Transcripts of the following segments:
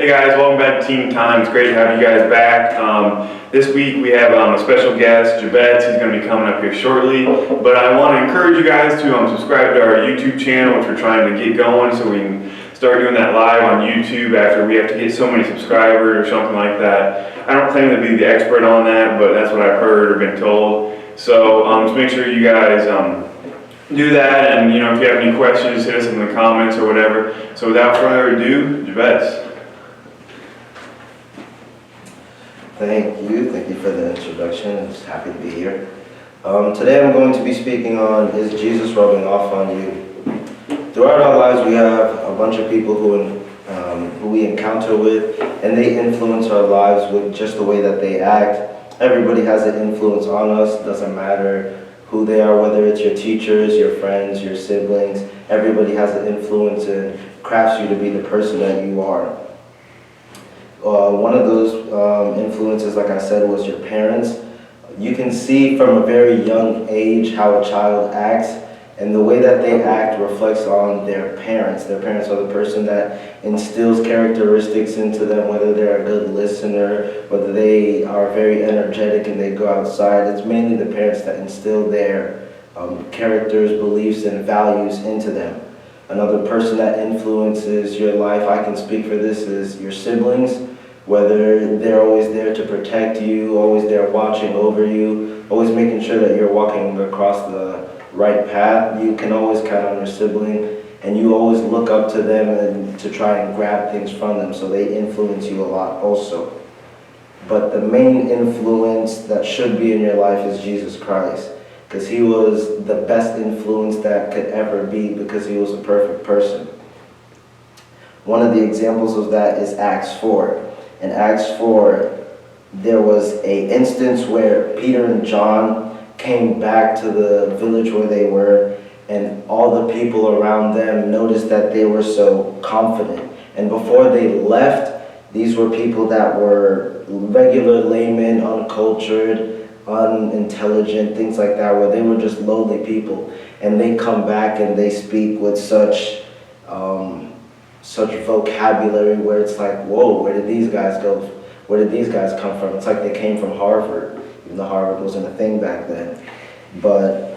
Hey guys, welcome back to Team Time. It's great to have you guys back. This week we have a special guest, Javette. He's going to be coming up here shortly. But I want to encourage you guys to subscribe to our YouTube channel, which we're trying to get going so we can start doing that live on YouTube after we have to get so many subscribers or something like that. I don't claim to be the expert on that, but that's what I've heard or been told. So just make sure you guys do that, and if you have any questions, hit us in the comments or whatever. So without further ado, Javette. Thank you for the introduction. I'm just happy to be here. Today I'm going to be speaking on, is Jesus rubbing off on you? Throughout our lives we have a bunch of people who we encounter with, and they influence our lives with just the way that they act. Everybody has an influence on us, doesn't matter who they are, whether it's your teachers, your friends, your siblings. Everybody has an influence and crafts you to be the person that you are. One of those influences, like I said, was your parents. You can see from a very young age how a child acts, and the way that they act reflects on their parents. Their parents are the person that instills characteristics into them, whether they're a good listener, whether they are very energetic and they go outside. It's mainly the parents that instill their characters, beliefs, and values into them. Another person that influences your life, I can speak for this, is your siblings. Whether they're always there to protect you, always there watching over you, always making sure that you're walking across the right path. You can always count on your sibling, and you always look up to them and to try and grab things from them, so they influence you a lot also. But the main influence that should be in your life is Jesus Christ, because he was the best influence that could ever be, because he was a perfect person. One of the examples of that is Acts 4. In Acts 4, there was an instance where Peter and John came back to the village where they were, and all the people around them noticed that they were so confident. And before they left, these were people that were regular laymen, uncultured, unintelligent, things like that, where they were just lowly people. And they come back and they speak with such vocabulary where it's like, whoa, where did these guys go? Where did these guys come from? It's like they came from Harvard, even though Harvard wasn't a thing back then. But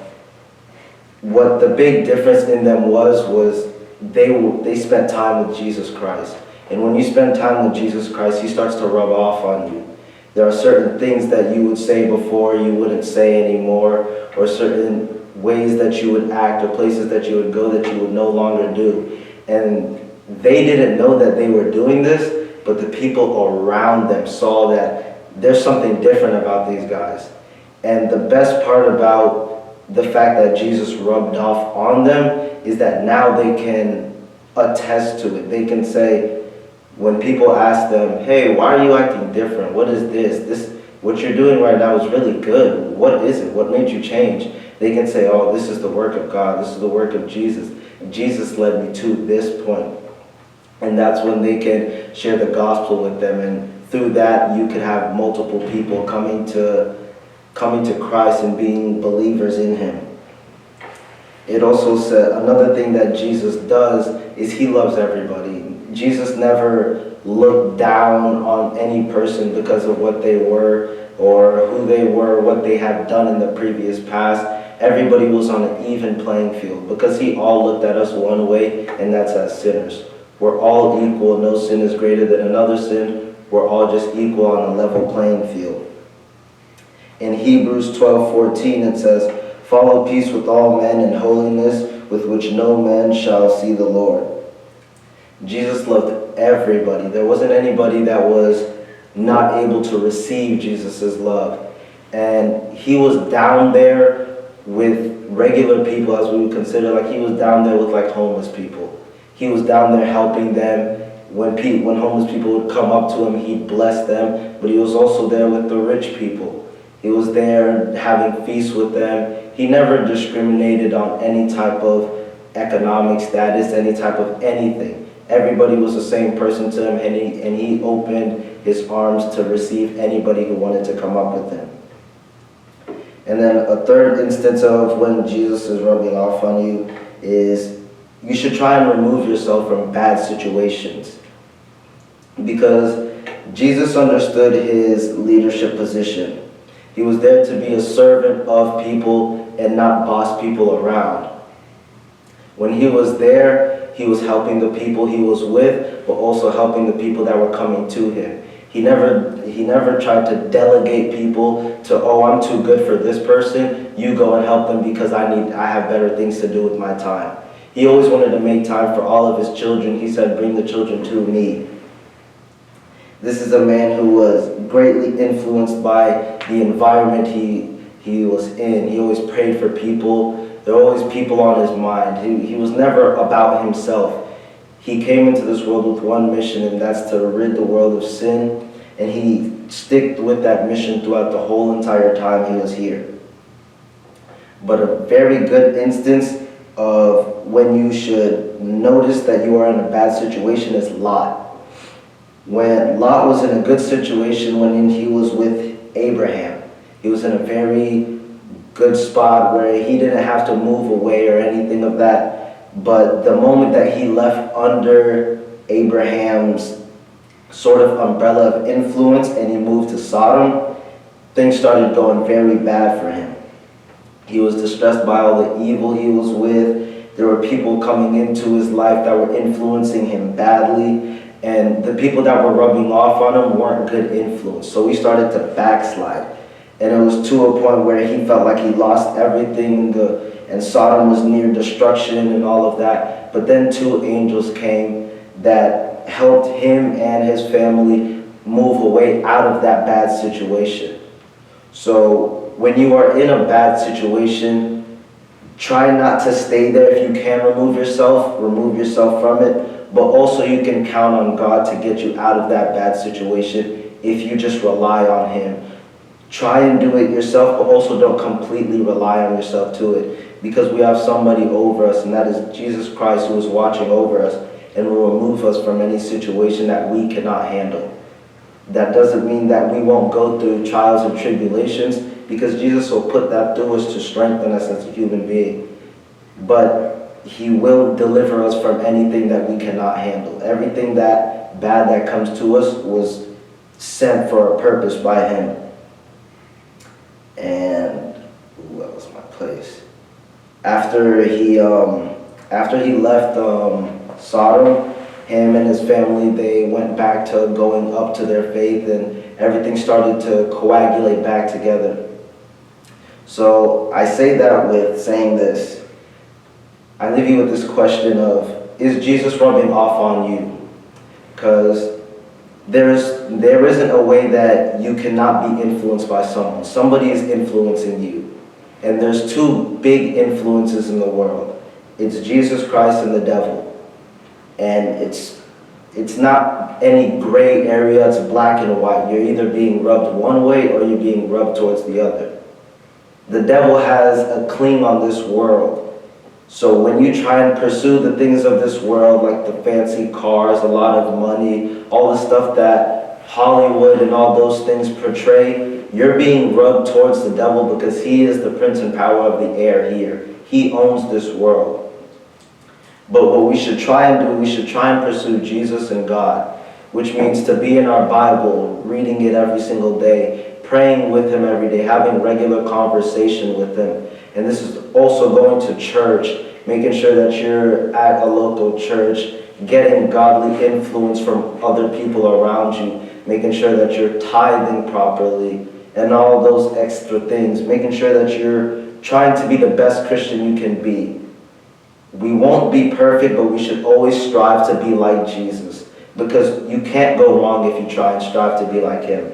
what the big difference in them was they spent time with Jesus Christ. And when you spend time with Jesus Christ, he starts to rub off on you. There are certain things that you would say before you wouldn't say anymore, or certain ways that you would act, or places that you would go that you would no longer do. And they didn't know that they were doing this, but the people around them saw that there's something different about these guys. And the best part about the fact that Jesus rubbed off on them is that now they can attest to it. They can say, when people ask them, hey, why are you acting different? What is this? What you're doing right now is really good. What is it? What made you change? They can say, oh, this is the work of God. This is the work of Jesus. Jesus led me to this point. And that's when they can share the gospel with them. And through that, you can have multiple people coming to Christ and being believers in him. It also said, another thing that Jesus does is he loves everybody. Jesus never looked down on any person because of what they were or who they were, what they had done in the previous past. Everybody was on an even playing field because he all looked at us one way, and that's as sinners. We're all equal. No sin is greater than another sin. We're all just equal on a level playing field. In Hebrews 12:14 it says, follow peace with all men and holiness, with which no man shall see the Lord. Jesus loved everybody. There wasn't anybody that was not able to receive Jesus' love. And he was down there with regular people, as we would consider, like he was down there with like homeless people. He was down there helping them. When homeless people would come up to him, he'd bless them. But he was also there with the rich people. He was there having feasts with them. He never discriminated on any type of economic status, any type of anything. Everybody was the same person to him, and he opened his arms to receive anybody who wanted to come up with him. And then a third instance of when Jesus is rubbing off on you is you should try and remove yourself from bad situations. because Jesus understood his leadership position. He was there to be a servant of people and not boss people around. When he was there, he was helping the people he was with, but also helping the people that were coming to him. He never tried to delegate people to, oh, I'm too good for this person, you go and help them because I have better things to do with my time. He always wanted to make time for all of his children. He said, bring the children to me. This is a man who was greatly influenced by the environment he was in. He always prayed for people. There were always people on his mind. He was never about himself. He came into this world with one mission, and that's to rid the world of sin. And he stuck with that mission throughout the whole entire time he was here. But a very good instance of when you should notice that you are in a bad situation is Lot. When Lot was in a good situation when he was with Abraham, he was in a very good spot where he didn't have to move away or anything of that. But the moment that he left under Abraham's sort of umbrella of influence and he moved to Sodom, things started going very bad for him. He was distressed by all the evil he was with. There were people coming into his life that were influencing him badly, and the people that were rubbing off on him weren't good influence. So he started to backslide. And it was to a point where he felt like he lost everything, and Sodom was near destruction and all of that. But then two angels came that helped him and his family move away out of that bad situation. So when you are in a bad situation, try not to stay there. If you can remove yourself from it. But also you can count on God to get you out of that bad situation if you just rely on him. Try and do it yourself, but also don't completely rely on yourself to it, because we have somebody over us, and that is Jesus Christ, who is watching over us and will remove us from any situation that we cannot handle. That doesn't mean that we won't go through trials and tribulations, because Jesus will put that through us to strengthen us as a human being. But he will deliver us from anything that we cannot handle. Everything that bad that comes to us was sent for a purpose by him. And that was my place. After he left Sodom, him and his family, they went back to going up to their faith, and everything started to coagulate back together. So I say that with saying this. I leave you with this question of, is Jesus rubbing off on you? Because there isn't a way that you cannot be influenced by someone. Somebody is influencing you. And there's two big influences in the world. It's Jesus Christ and the devil. And it's not any gray area, it's black and white. You're either being rubbed one way or you're being rubbed towards the other. The devil has a claim on this world. So when you try and pursue the things of this world, like the fancy cars, a lot of money, all the stuff that Hollywood and all those things portray, you're being rubbed towards the devil, because he is the prince and power of the air here. He owns this world. But what we should try and do, we should try and pursue Jesus and God, which means to be in our Bible, reading it every single day, praying with him every day, having regular conversation with him. And this is also going to church, making sure that you're at a local church, getting godly influence from other people around you, making sure that you're tithing properly, and all those extra things, making sure that you're trying to be the best Christian you can be. We won't be perfect, but we should always strive to be like Jesus, because you can't go wrong if you try and strive to be like him.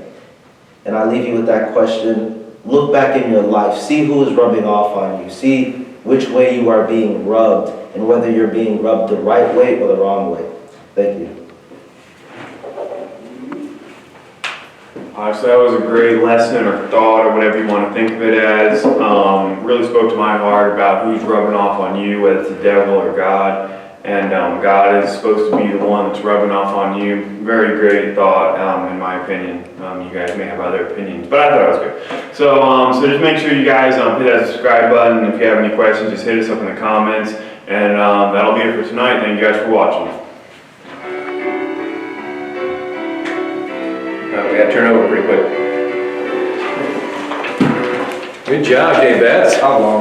And I leave you with that question. Look back in your life. See who is rubbing off on you. See which way you are being rubbed, and whether you're being rubbed the right way or the wrong way. Thank you. So that was a great lesson or thought or whatever you want to think of it as. Really spoke to my heart about who's rubbing off on you, whether it's the devil or God. And God is supposed to be the one that's rubbing off on you. Very great thought, in my opinion. You guys may have other opinions, but I thought it was good. So just make sure you guys hit that subscribe button. If you have any questions, just hit us up in the comments. And that'll be it for tonight. Thank you guys for watching. got turned over pretty quick. Good job, Jay Betts. How long?